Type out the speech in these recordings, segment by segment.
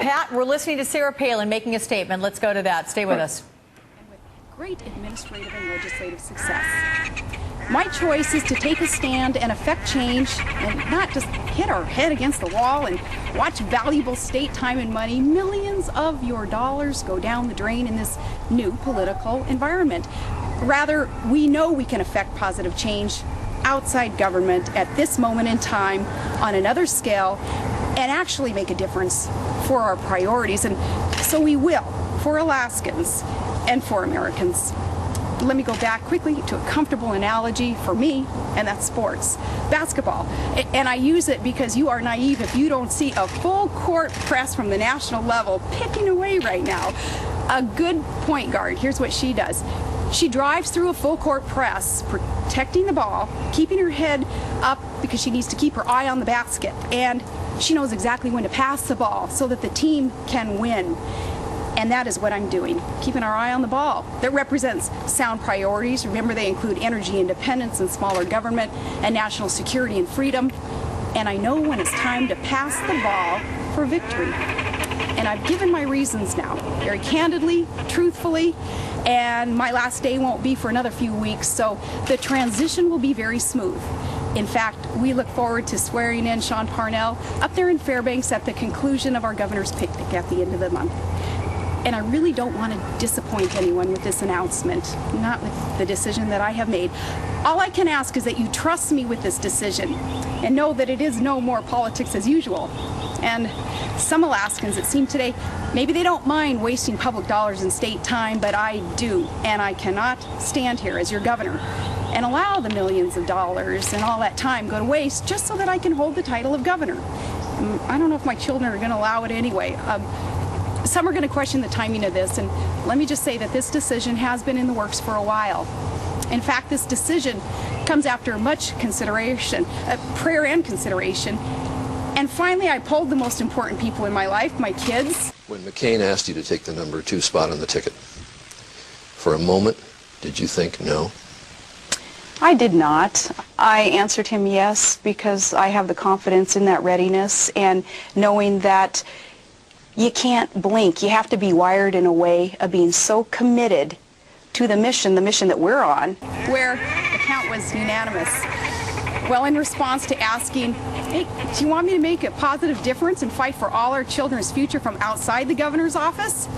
Pat, we're listening to Sarah Palin making a statement. Let's go to that. Stay with us. And with great administrative and legislative success. My choice is to take a stand and affect change and not just hit our head against the wall and watch valuable state time and money, millions of your dollars, go down the drain in this new political environment. Rather, we know we can affect positive change outside government at this moment in time on another scale and actually make a difference for our priorities. And so we will, for Alaskans and for Americans. Let me go back quickly to a comfortable analogy for me, and that's sports. Basketball. And I use it because you are naive if you don't see a full court press from the national level picking away right now. A good point guard, here's what she does. She drives through a full court press, protecting the ball, keeping her head up because she needs to keep her eye on the basket. And she knows exactly when to pass the ball so that the team can win. And that is what I'm doing, keeping our eye on the ball. That represents sound priorities. Remember, they include energy independence and smaller government and national security and freedom. And I know when it's time to pass the ball for victory. And I've given my reasons now, very candidly, truthfully, and my last day won't be for another few weeks, so the transition will be very smooth. In fact, we look forward to swearing in Sean Parnell up there in Fairbanks at the conclusion of our governor's picnic at the end of the month. And I really don't want to disappoint anyone with this announcement, not with the decision that I have made. All I can ask is that you trust me with this decision and know that it is no more politics as usual. And some Alaskans, it seemed today, maybe they don't mind wasting public dollars and state time, but I do. And I cannot stand here as your governor and allow the millions of dollars and all that time go to waste just so that I can hold the title of governor. I don't know if my children are going to allow it anyway. Some are going to question the timing of this, and let me just say that this decision has been in the works for a while. In fact, this decision comes after much consideration, prayer and consideration. And finally, I polled the most important people in my life, my kids. When McCain asked you to take the number 2 spot on the ticket, for a moment, did you think no? I did not. I answered him yes because I have the confidence in that readiness and knowing that you can't blink. You have to be wired in a way of being so committed to the mission that we're on. Where the count was unanimous. Well, in response to asking, hey, do you want me to make a positive difference and fight for all our children's future from outside the governor's office?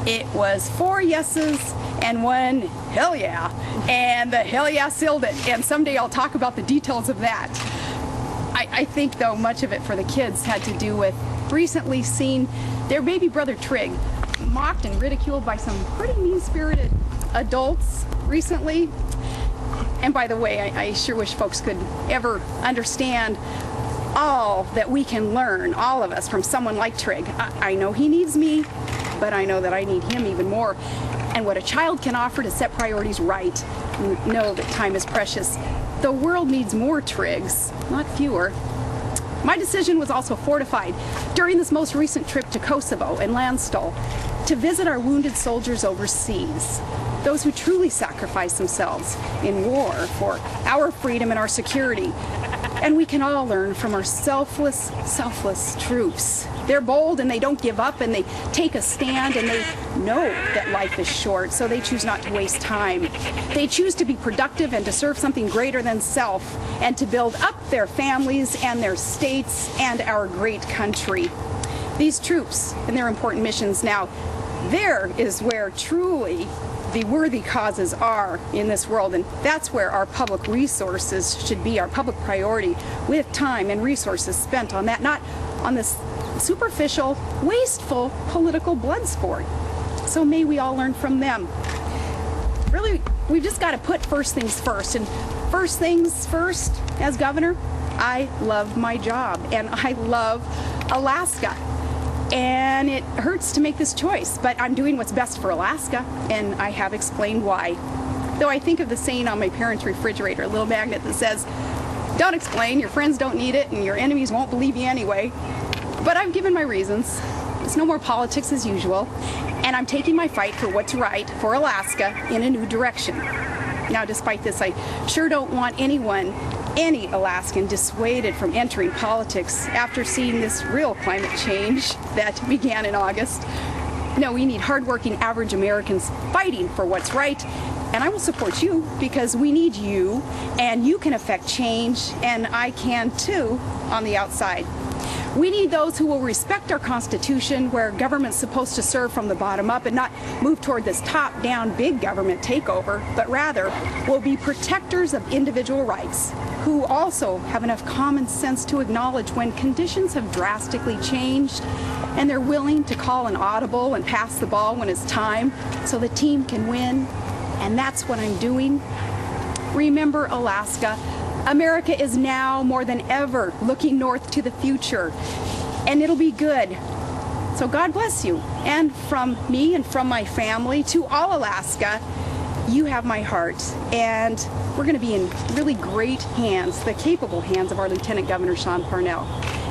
It was 4 yeses and 1 hell yeah. And the hell yeah sealed it. And someday I'll talk about the details of that. I think, though, much of it for the kids had to do with recently seeing their baby brother Trig mocked and ridiculed by some pretty mean-spirited adults recently. And by the way, I sure wish folks could ever understand all that we can learn, all of us, from someone like Trig. I know he needs me, but I know that I need him even more. And what a child can offer to set priorities right, know that time is precious. The world needs more Trigs, not fewer. My decision was also fortified during this most recent trip to Kosovo and Landstuhl to visit our wounded soldiers overseas, those who truly sacrifice themselves in war for our freedom and our security. And we can all learn from our selfless troops. They're bold and they don't give up and they take a stand and they know that life is short, so they choose not to waste time. They choose to be productive and to serve something greater than self and to build up their families and their states and our great country. These troops and their important missions now, there is where truly the worthy causes are in this world, and that's where our public resources should be, our public priority, with time and resources spent on that, not on this superficial, wasteful political blood sport. So may we all learn from them. Really, we've just got to put first things first, and first things first, as governor, I love my job, and I love Alaska. And it hurts to make this choice, but I'm doing what's best for Alaska, and I have explained why. Though I think of the saying on my parents' refrigerator, a little magnet that says, don't explain, your friends don't need it, and your enemies won't believe you anyway. But I've given my reasons. It's no more politics as usual, and I'm taking my fight for what's right for Alaska in a new direction. Now, despite this, I sure don't want anyone any Alaskan dissuaded from entering politics after seeing this real climate change that began in August. No, we need hardworking average Americans fighting for what's right. And I will support you because we need you, and you can affect change, and I can too on the outside. We need those who will respect our Constitution, where government's supposed to serve from the bottom up and not move toward this top-down big government takeover, but rather will be protectors of individual rights, who also have enough common sense to acknowledge when conditions have drastically changed, and they're willing to call an audible and pass the ball when it's time so the team can win. And that's what I'm doing. Remember, Alaska, America is now more than ever looking north to the future, and it'll be good. So God bless you. And from me and from my family to all Alaska, you have my heart, and we're going to be in really great hands, the capable hands of our Lieutenant Governor Sean Parnell.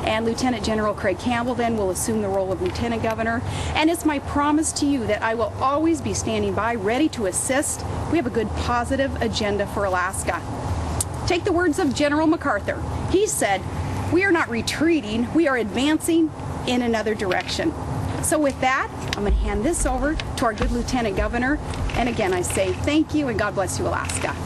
And Lieutenant General Craig Campbell then will assume the role of Lieutenant Governor. And it's my promise to you that I will always be standing by, ready to assist. We have a good, positive agenda for Alaska. Take the words of General MacArthur. He said, "We are not retreating, we are advancing in another direction." So with that, I'm going to hand this over to our good Lieutenant Governor. And again, I say thank you and God bless you, Alaska.